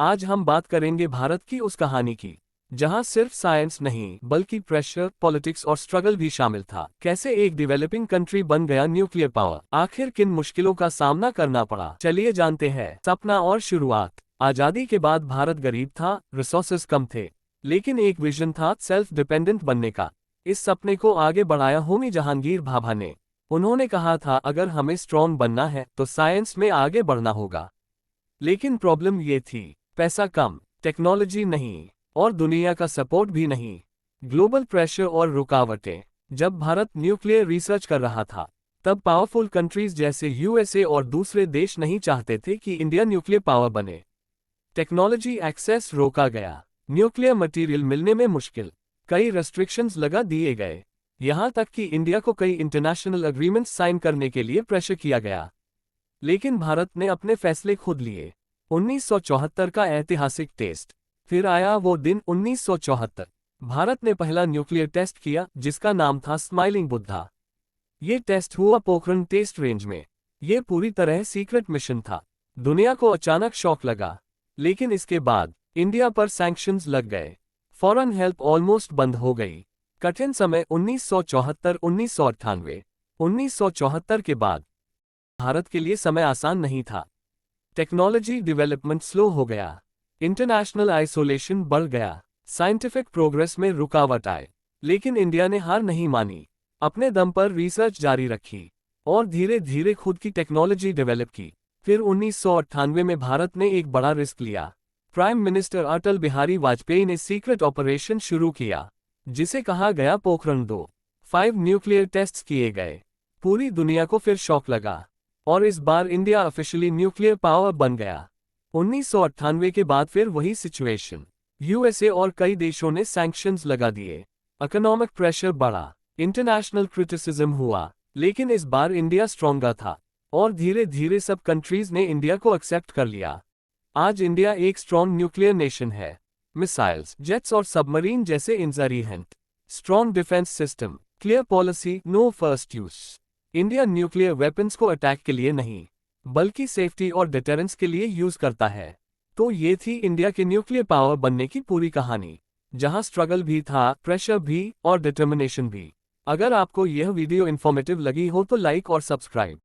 आज हम बात करेंगे भारत की उस कहानी की जहां सिर्फ साइंस नहीं बल्कि प्रेशर, पॉलिटिक्स और स्ट्रगल भी शामिल था। कैसे एक डेवलपिंग कंट्री बन गया न्यूक्लियर पावर, आखिर किन मुश्किलों का सामना करना पड़ा, चलिए जानते हैं। सपना और शुरुआत। आजादी के बाद भारत गरीब था, रिसोर्सेज कम थे, लेकिन एक विजन था सेल्फ डिपेंडेंट बनने का। इस सपने को आगे बढ़ाया होमी जहांगीर भाभा ने। उन्होंने कहा था, अगर हमें स्ट्रॉन्ग बनना है तो साइंस में आगे बढ़ना होगा। लेकिन प्रॉब्लम ये थी, पैसा कम, टेक्नोलॉजी नहीं और दुनिया का सपोर्ट भी नहीं। ग्लोबल प्रेशर और रुकावटें। जब भारत न्यूक्लियर रिसर्च कर रहा था, तब पावरफुल कंट्रीज जैसे यूएसए और दूसरे देश नहीं चाहते थे कि इंडिया न्यूक्लियर पावर बने। टेक्नोलॉजी एक्सेस रोका गया, न्यूक्लियर मटेरियल मिलने में मुश्किल, कई रेस्ट्रिक्शंस लगा दिए गए, यहां तक कि इंडिया को कई इंटरनेशनल एग्रीमेंट्स साइन करने के लिए प्रेशर किया गया। लेकिन भारत ने अपने फैसले खुद लिए। 1974 का ऐतिहासिक टेस्ट। फिर आया वो दिन 1974। भारत ने पहला न्यूक्लियर टेस्ट किया, जिसका नाम था स्माइलिंग बुद्धा। ये टेस्ट हुआ पोखरण टेस्ट रेंज में। ये पूरी तरह सीक्रेट मिशन था। दुनिया को अचानक शॉक लगा। लेकिन इसके बाद इंडिया पर सैंक्शंस लग गए। फॉरेन हेल्प ऑलमोस्ट बंद हो गई। कठिन समय 1974-1998। 1974 के बाद भारत के लिए समय आसान नहीं था। टेक्नोलॉजी डेवलपमेंट स्लो हो गया, इंटरनेशनल आइसोलेशन बढ़ गया, साइंटिफिक प्रोग्रेस में रुकावट आए। लेकिन इंडिया ने हार नहीं मानी, अपने दम पर रिसर्च जारी रखी और धीरे धीरे खुद की टेक्नोलॉजी डेवलप की। फिर 1998 में भारत ने एक बड़ा रिस्क लिया। प्राइम मिनिस्टर अटल बिहारी वाजपेयी ने सीक्रेट ऑपरेशन शुरू किया, जिसे कहा गया पोखरण 2। 5 न्यूक्लियर टेस्ट्स किए गए। पूरी दुनिया को फिर शॉक लगा और इस बार इंडिया ऑफिशियली न्यूक्लियर पावर बन गया। 1998 के बाद फिर वही सिचुएशन। यूएसए और कई देशों ने सैंक्शंस लगा दिए, इकोनॉमिक प्रेशर बढ़ा, इंटरनेशनल क्रिटिसिज्म हुआ। लेकिन इस बार इंडिया स्ट्रॉन्गर था और धीरे धीरे सब कंट्रीज ने इंडिया को एक्सेप्ट कर लिया। आज इंडिया एक स्ट्रॉन्ग न्यूक्लियर नेशन है। मिसाइल्स, जेट्स और सबमरीन जैसे इंजरिहंट, strong defence system, clear policy, no first use. India nuclear weapons को अटैक के लिए नहीं, बल्कि सेफ्टी और डिटरेंस के लिए यूज करता है। तो ये थी इंडिया के न्यूक्लियर पावर बनने की पूरी कहानी, जहां स्ट्रगल भी था, प्रेशर भी और डिटर्मिनेशन भी। अगर आपको यह वीडियो इन्फॉर्मेटिव लगी हो तो लाइक और सब्सक्राइब